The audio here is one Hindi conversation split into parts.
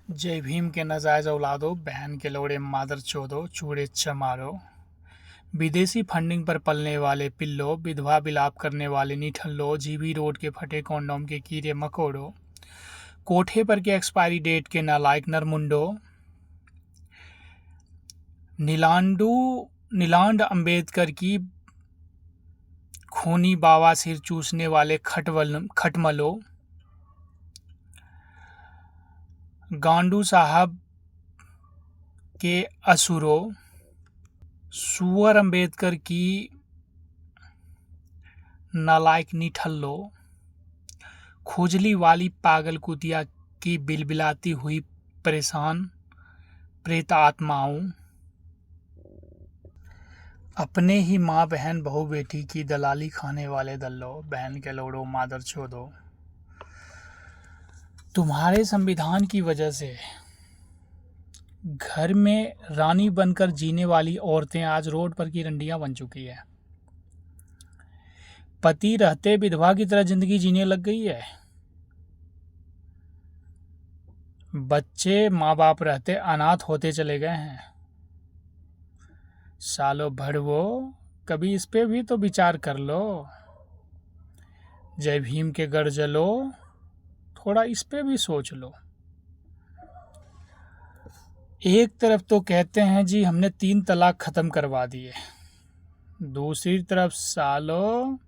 जय भीम के नाजायज औलादो, बहन के लौड़े मादर चोदो, चूड़े चमारो। विदेशी फंडिंग पर पलने वाले पिल्लो, विधवा विलाप करने वाले निठल्लो, जीबी रोड के फटे कॉन्डोम के कीड़े मकोड़ो, कोठे पर के एक्सपायरी डेट के नालायक नरमुंडो, नीलांड अंबेडकर की खूनी बावासीर चूसने वाले खटमलो, गांडू साहब के असुरो, सुअर अंबेडकर की नालायक निठल्लो, खुजली वाली पागल कुतिया की बिलबिलाती हुई परेशान प्रेत आत्माओं, अपने ही माँ बहन बहू बेटी की दलाली खाने वाले दल्लो, बहन के लोड़ो मादर चोदो। तुम्हारे संविधान की वजह से घर में रानी बनकर जीने वाली औरतें आज रोड पर की रंडियां बन चुकी है। पति रहते विधवा की तरह जिंदगी जीने लग गई है। बच्चे माँ बाप रहते अनाथ होते चले गए हैं। सालो भड़वो, कभी इस पे भी तो विचार कर लो। जय भीम के गढ़ जलो, थोड़ा इस पे भी सोच लो। एक तरफ तो कहते हैं जी हमने 3 तलाक खत्म करवा दिए, दूसरी तरफ सालो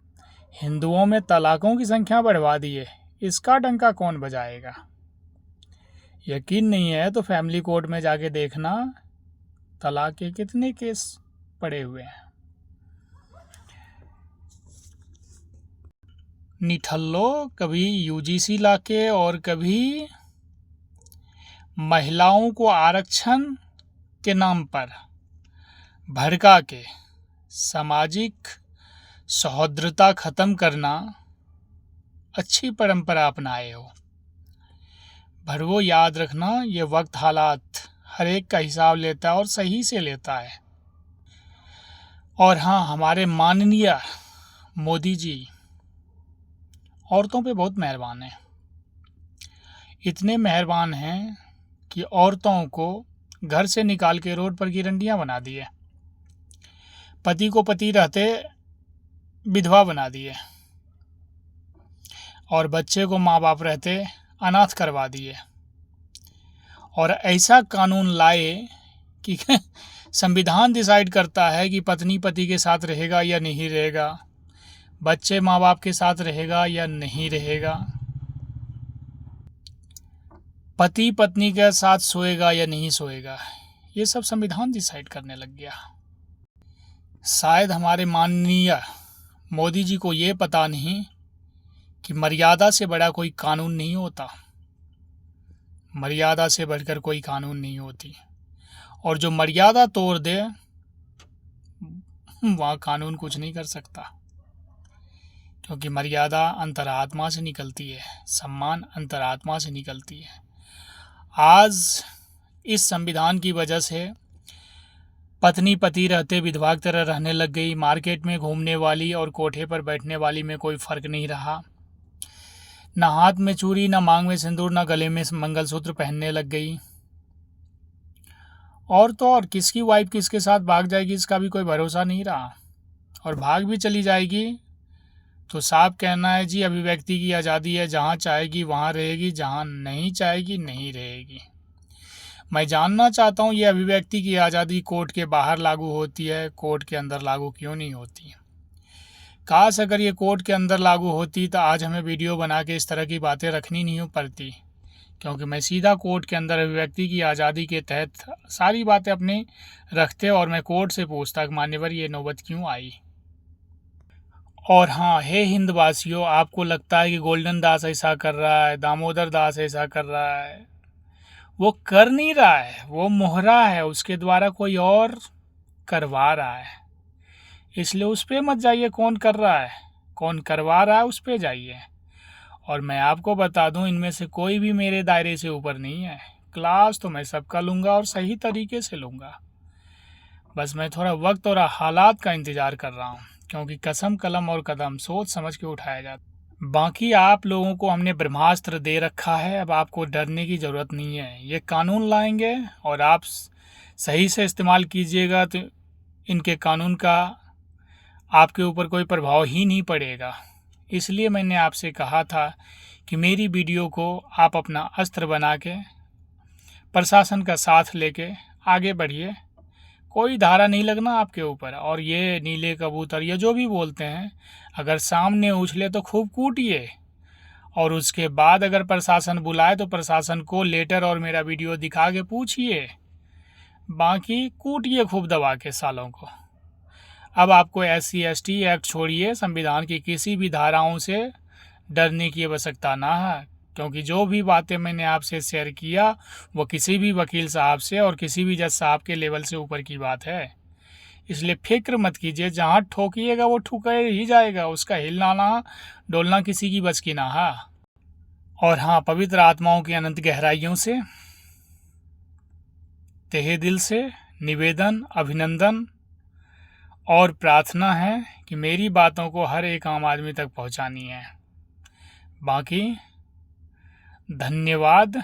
हिंदुओं में तलाकों की संख्या बढ़वा दी है। इसका डंका कौन बजाएगा? यकीन नहीं है तो फैमिली कोर्ट में जाके देखना, तलाक के कितने केस पड़े हुए हैं। निठल्लो कभी यूजीसी लाके और कभी महिलाओं को आरक्षण के नाम पर भड़का के सामाजिक सौहार्द्रता खत्म करना अच्छी परंपरा अपनाए हो। भड़वो याद रखना, ये वक्त हालात हर एक का हिसाब लेता है और सही से लेता है। और हाँ, हमारे माननीय मोदी जी औरतों पे बहुत मेहरबान हैं। इतने मेहरबान हैं कि औरतों को घर से निकाल के रोड पर की रंडियां बना दिए, पति को पति रहते विधवा बना दिए और बच्चे को माँ बाप रहते अनाथ करवा दिए। और ऐसा कानून लाए कि संविधान डिसाइड करता है कि पत्नी पति के साथ रहेगा या नहीं रहेगा, बच्चे माँ बाप के साथ रहेगा या नहीं रहेगा, पति पत्नी के साथ सोएगा या नहीं सोएगा, ये सब संविधान डिसाइड करने लग गया। शायद हमारे माननीय मोदी जी को ये पता नहीं कि मर्यादा से बड़ा कोई कानून नहीं होता, मर्यादा से बढ़कर कोई कानून नहीं होती। और जो मर्यादा तोड़ दे वहाँ कानून कुछ नहीं कर सकता, क्योंकि मर्यादा अंतरात्मा से निकलती है, सम्मान अंतरात्मा से निकलती है। आज इस संविधान की वजह से पत्नी पति रहते विधवा की तरह रहने लग गई। मार्केट में घूमने वाली और कोठे पर बैठने वाली में कोई फर्क नहीं रहा। ना हाथ में चूड़ी, ना मांग में सिंदूर, ना गले में मंगलसूत्र पहनने लग गई। और तो और किसकी वाइफ किसके साथ भाग जाएगी इसका भी कोई भरोसा नहीं रहा। और भाग भी चली जाएगी तो साफ कहना है जी अभिव्यक्ति की आज़ादी है, जहाँ चाहेगी वहाँ रहेगी, जहाँ नहीं चाहेगी नहीं रहेगी। मैं जानना चाहता हूँ ये अभिव्यक्ति की आज़ादी कोर्ट के बाहर लागू होती है, कोर्ट के अंदर लागू क्यों नहीं होती? काश अगर ये कोर्ट के अंदर लागू होती तो आज हमें वीडियो बना के इस तरह की बातें रखनी नहीं पड़ती, क्योंकि मैं सीधा कोर्ट के अंदर अभिव्यक्ति की आज़ादी के तहत सारी बातें अपनी रखते और मैं कोर्ट से पूछता कि मान्यवर ये नौबत क्यों आई। और हाँ, हे हिंदवासियों, आपको लगता है कि गोल्डन दास ऐसा कर रहा है, दामोदर दास ऐसा कर रहा है, वो कर नहीं रहा है, वो मोहरा है, उसके द्वारा कोई और करवा रहा है। इसलिए उस पर मत जाइए, कौन कर रहा है कौन करवा रहा है उस पर जाइए। और मैं आपको बता दूं, इनमें से कोई भी मेरे दायरे से ऊपर नहीं है। क्लास तो मैं सबका लूँगा और सही तरीके से लूँगा, बस मैं थोड़ा वक्त और हालात का इंतज़ार कर रहा हूँ, क्योंकि कसम कलम और कदम सोच समझ के उठाया जाता। बाकी आप लोगों को हमने ब्रह्मास्त्र दे रखा है, अब आपको डरने की ज़रूरत नहीं है। ये कानून लाएंगे और आप सही से इस्तेमाल कीजिएगा तो इनके कानून का आपके ऊपर कोई प्रभाव ही नहीं पड़ेगा। इसलिए मैंने आपसे कहा था कि मेरी वीडियो को आप अपना अस्त्र बना के प्रशासन का साथ लेके आगे बढ़िए। कोई धारा नहीं लगना आपके ऊपर। और ये नीले कबूतर ये जो भी बोलते हैं, अगर सामने उछले तो खूब कूटिए, और उसके बाद अगर प्रशासन बुलाए तो प्रशासन को लेटर और मेरा वीडियो दिखा के पूछिए, बाकी कूटिए खूब दबा के सालों को। अब आपको SC/ST एक्ट छोड़िए, संविधान की किसी भी धाराओं से डरने की आवश्यकता ना है, क्योंकि जो भी बातें मैंने आपसे शेयर किया वो किसी भी वकील साहब से और किसी भी जज साहब के लेवल से ऊपर की बात है। इसलिए फिक्र मत कीजिए, जहाँ ठोकिएगा वो ठुकर ही जाएगा, उसका हिलना ना डोलना किसी की बस की ना है। और हाँ, पवित्र आत्माओं की अनंत गहराइयों से तहे दिल से निवेदन, अभिनंदन और प्रार्थना है कि मेरी बातों को हर एक आम आदमी तक पहुंचानी है। बाकी धन्यवाद।